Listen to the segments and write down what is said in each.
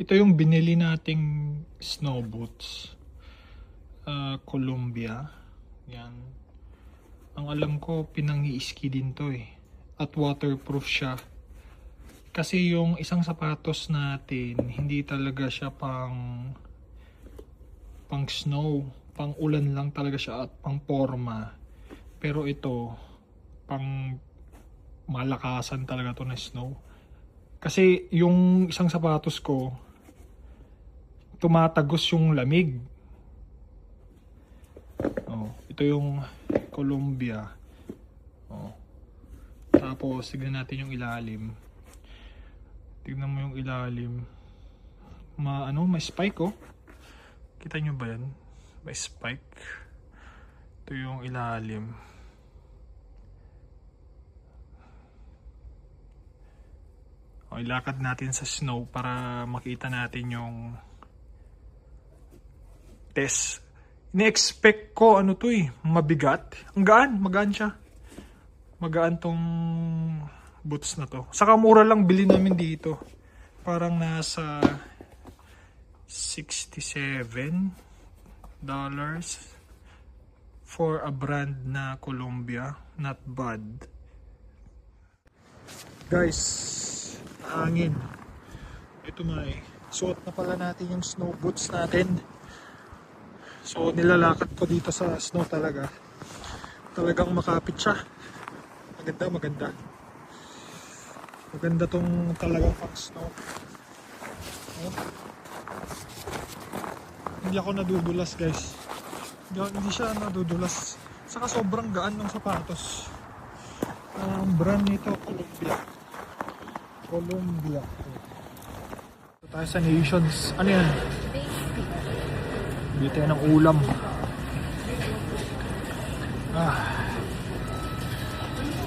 Ito yung binili nating snow boots. Columbia. Yan. Ang alam ko, pinang-i-ski din to eh. At waterproof siya. Kasi yung isang sapatos natin, hindi talaga siya pang snow. Pang ulan lang talaga siya at pang forma. Pero ito, pang malakasan talaga to na snow. Kasi yung isang sapatos ko, tumatagos yung lamig. Oh, ito yung Columbia. Oh. Tapos tignan natin yung ilalim. Tignan mo yung ilalim. May spike oh. Kita nyo ba yan? May spike. Ito yung ilalim. O, ilakad natin sa snow para makita natin yung test. Ini-expect ko mabigat. Ang gaan, magaan siya. Magaan tong boots na to. Saka mura lang bili namin dito. Parang nasa $67 for a brand na Columbia. Not bad. Guys, hangin. Ito suot na pala natin yung snow boots natin. So nilalakad ko dito sa snow talaga. Talagang makapit siya. Maganda. Maganda tong talagang pang snow. Oh. Hindi ako nadudulas guys. Hindi siya nadudulas. Saka sobrang gaan ng sapatos. Ang brand nito Columbia. Ito tayo sa Nations. Ano yan? Bili tayo ng ulam.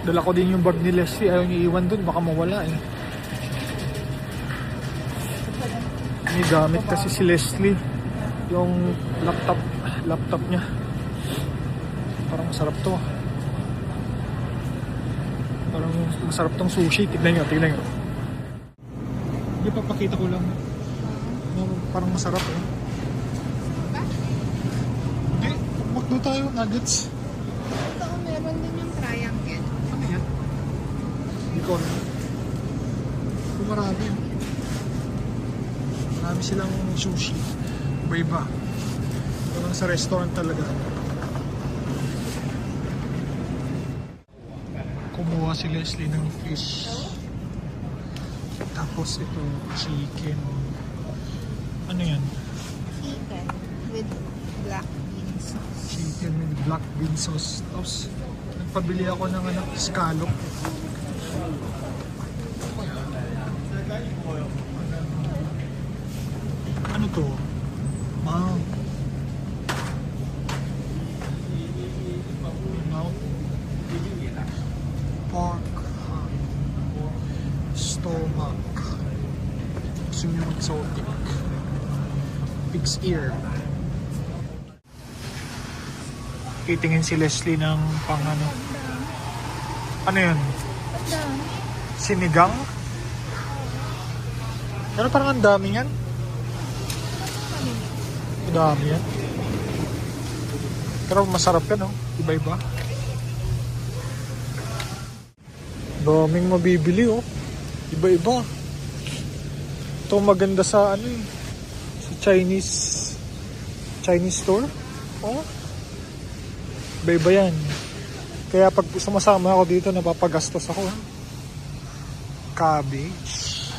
Dala ko din yung bag ni Leslie. Ayaw niya iwan dun. Baka mawala eh. May gamit kasi si Leslie. Yung laptop niya. Parang masarap to. Parang masarap tong sushi. Tignan nyo. Hindi, papakita ko lang. Parang masarap eh. Hindi, magdo tayo. Nuggets. Ito, meron din yung triangle. Ano yan? Hindi ko alam. Marami. Marami silang sushi. Iba. Parang sa restaurant talaga. Kumuha si Leslie ng fish. Tapos ito, chicken. Ano yan? Chicken with black bean sauce. Chicken with black bean sauce. Tapos, nagpabili ako ng scallop. Ano to? Mount. Pork. Stomach. Gusto nyo exotic. Pig's ear. Titingin si Leslie ng ano yun? Sinigang? Pero parang ang dami yan. Ang dami yan. Pero masarap yan, oh. Iba-iba. Daming mabibili, oh. Iba-iba. Ito maganda sa sa Chinese store. Oh. Iba-iba yan. Kaya pag sumasama ako dito, napapagastos ako. Cabbage.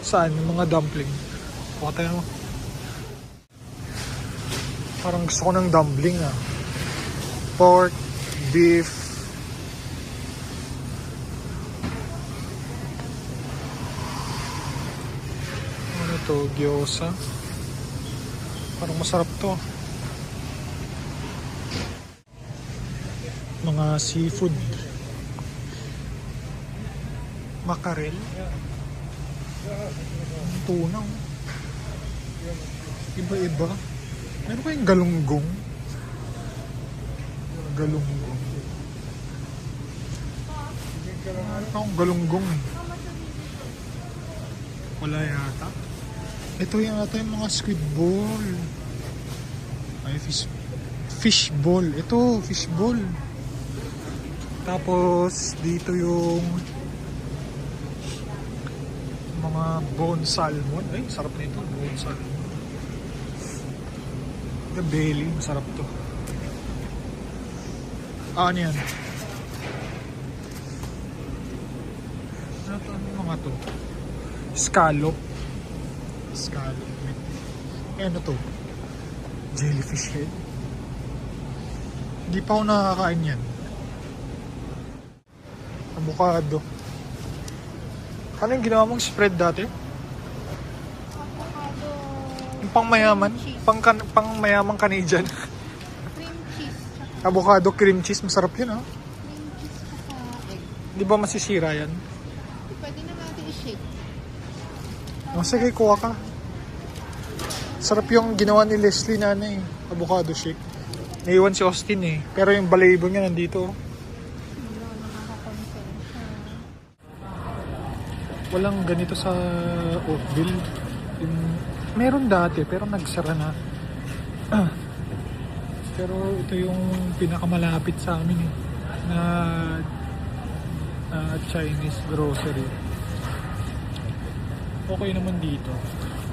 Saan? Yung mga dumpling. Baka tayo. Parang gusto ko ng dumpling ah. Pork, beef. Ano to? Gyoza. Parang masarap to. Mga seafood. Mackerel. Tuna. Iba-iba. Meron kayong galunggong. Meron akong galunggong. Wala yata. Ito yung ata yung mga squid ball. Ay, fish ball. Ito, fish ball. Tapos, dito yung mga bone salmon. Ay, sarap nito. Bone salmon. The belly, masarap to. Ano yan? Ano mga to? Scallop. Scallop. Ano to? Jellyfish head. Hindi pa ako nakakain yan. Avocado. Ano yung ginawa mong spread dati? Avocado. Yung pang mayaman? Cheese. Pang mayamang Canadian. Cream cheese. Tsaka Avocado cream cheese. Masarap yun, ha? cream cheese tsaka egg. Di ba masisira yan? Pwede na natin i-shake. O sige, kuha ka. Sarap yung ginawa ni Leslie na ano eh. Avocado shake. Naiwan si Austin eh. Pero yung balayibo niya nandito. Wala na nakakonsensya. Walang ganito sa Oakville. Meron dati pero nagsara na. Pero ito yung pinakamalapit sa amin eh. Na Chinese grocery. Okay naman dito.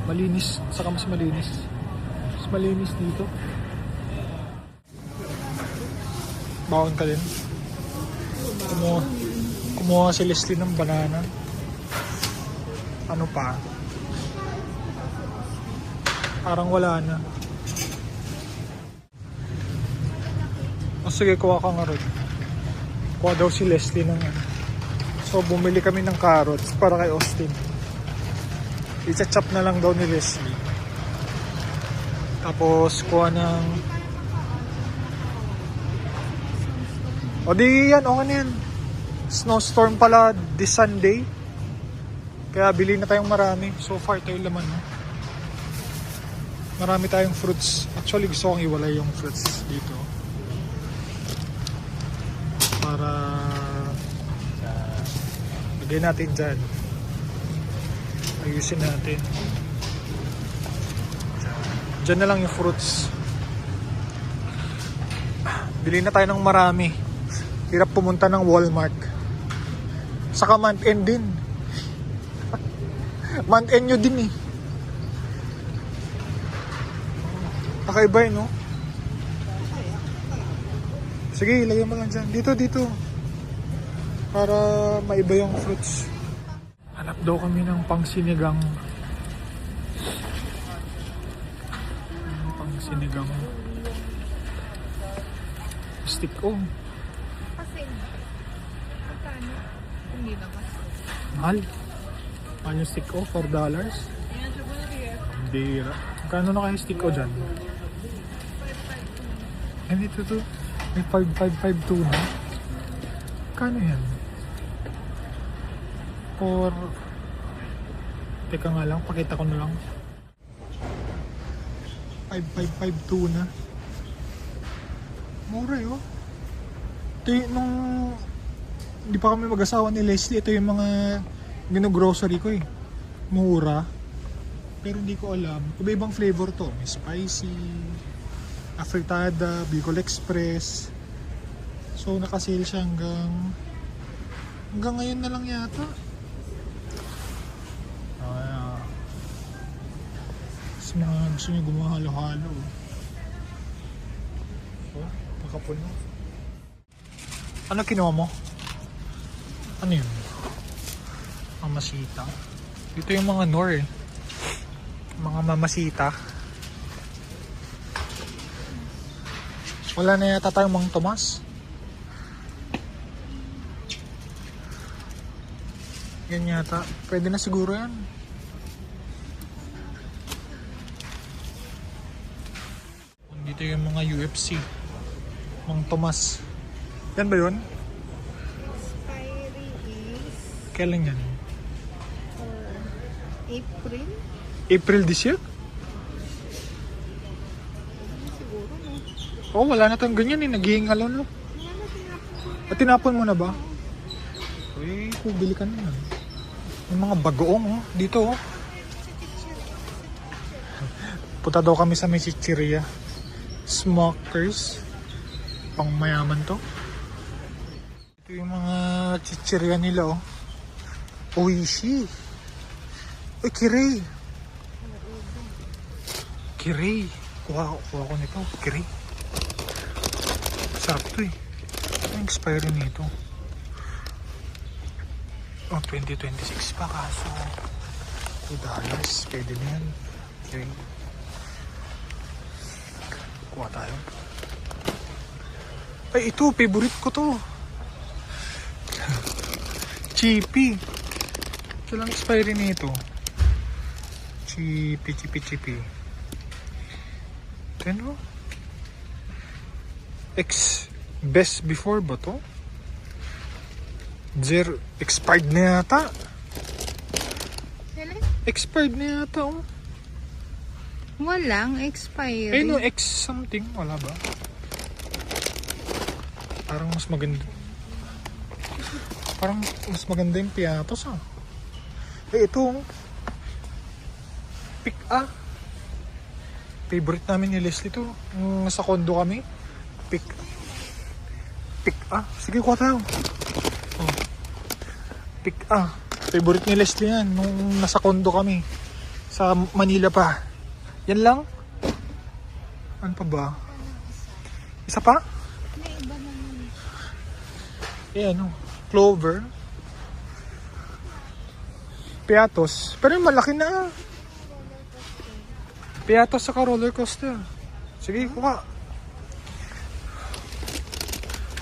Malinis. Saka mas malinis. Mas malinis dito. Bawon ka din. Kumuha si Leslie ng banana. Ano pa? Parang wala na. O sige, kuha ka nga rin. Kuha daw si Leslie ng ano. So bumili kami ng carrots para kay Austin. I-chop na lang daw ni Leslie. Tapos kuha ng... O di yan, okay na yan. Snowstorm pala this Sunday. Kaya bili na tayong marami. So far tayo laman. No? Marami tayong fruits. Actually gusto kong iwalay yung fruits dito. Para lagay natin dyan. Ayusin natin. Dyan na lang yung fruits. Bili na tayo ng marami. Hirap pumunta ng Walmart. Saka month end din. Month end nyo din eh. Kakaiba eh, no? Sige, ilagay mo lang dyan. Dito. Para maiba yung fruits. Hanap daw kami ng pangsinigang. Pangsinigang. Stick on. Kasi, magkano? Hindi na kasi. Mahal. Mahal yung stick o? $4? Bira. Magkano na kayo stick o dyan? And dito to. May 5.552 na. Kano yan? Or... Teka nga lang, pakita ko na lang. 5.552 na. Mura yun. Ito yung nung... Hindi pa kami mag-asawa ni Leslie. Ito yung mga gino-grocery ko eh. Mura. Pero hindi ko alam. Iba-ibang flavor to. May spicy, afritada, Bicol Express. So nakasale siya hanggang ngayon na lang yata. Sa mga gusto nyo gumahalo-halo. Oh, nakapuno. Ano kinuha mo? Ano yun? Mamasita. Dito yung mga Nor eh. Mga mamasita. Wala na yata tayong Mang Tomas. Yan yata. Pwede na siguro yan. Dito yung mga UFC. Mang Tomas. Yan ba yun? Expiry is Kailan yan? for April? April this year? Siguro, no? Oh, wala na tayong ganyan eh. Naghihingalo no? Wala na, tinapon ko na. At tinapon mo na ba? Uy, bili ka na yan. Yung mga bagoong oh. Dito oh. Punta daw kami sa may chichirya. Smokers. Pang mayaman to. Ito yung mga chichirya nila oh. Oishi. Uy, Kirei. Kirei. Kuha ko nito. Kirei. Sarap to eh. Ang expiry nito. Oh, 2026 pa kaso. $2. Pwede na yan. Okay. Kuha tayo. Ay, ito. Favorite ko to. Chippy. Ito lang expiry nito. Chippy. Ano? Best before ba to? Expired na yata. Expired na yata oh. Walang expiry. Eh no, X something. Wala ba? Parang mas maganda. Parang mas maganda yung piatos ah. Eh ito oh. Pick A. Favorite namin ni Leslie to. Nasa condo kami. Pick A. Sige, kuha tayo. Oh. Pick A. Favorite ni Leslie yan. Nung nasa condo kami. Sa Manila pa. Yan lang? Ano pa ba? Isa pa? May iba naman. Eh ano? Clover. Piatos. Pero yung malaki na. Piatos saka roller coaster. Sige, kuha.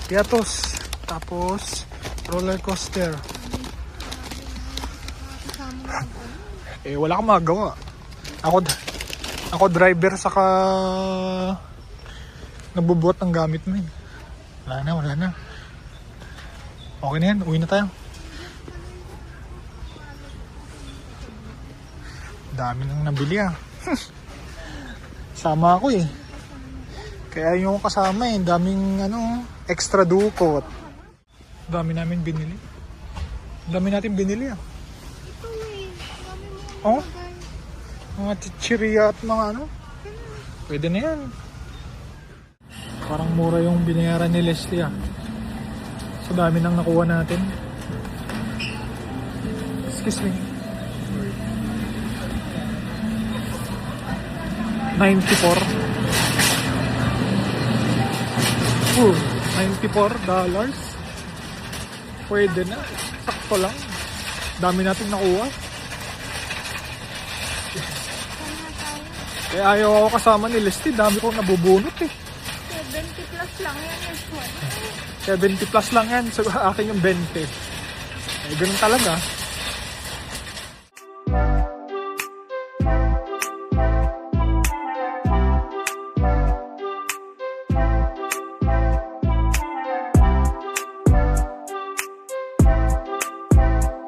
Piatos. Tapos, roller coaster. Eh, wala kang magagawa. Ako driver saka nabubuhat ng gamit mo eh. Wala na. Okay na yan, uwi na tayo. Dami nang nabili ah. Sama ako eh. Kaya yung kasama eh, daming extra dukot. Dami namin binili. Dami natin binili ah. Ito eh. Dami mo. Oh? Mga chichirya at mga pwede na yan. Parang mura yung binayaran ni Leslie ah. So dami nang nakuha natin. Excuse me. 94. $94. Pwede na. Sakto lang. Dami natin nakuha. Kaya ayaw ako kasama ni Leslie. Dami kong nabubunot eh. 70 plus lang yan. 70 plus lang yan. So akin yung 20. Eh, ganun talaga.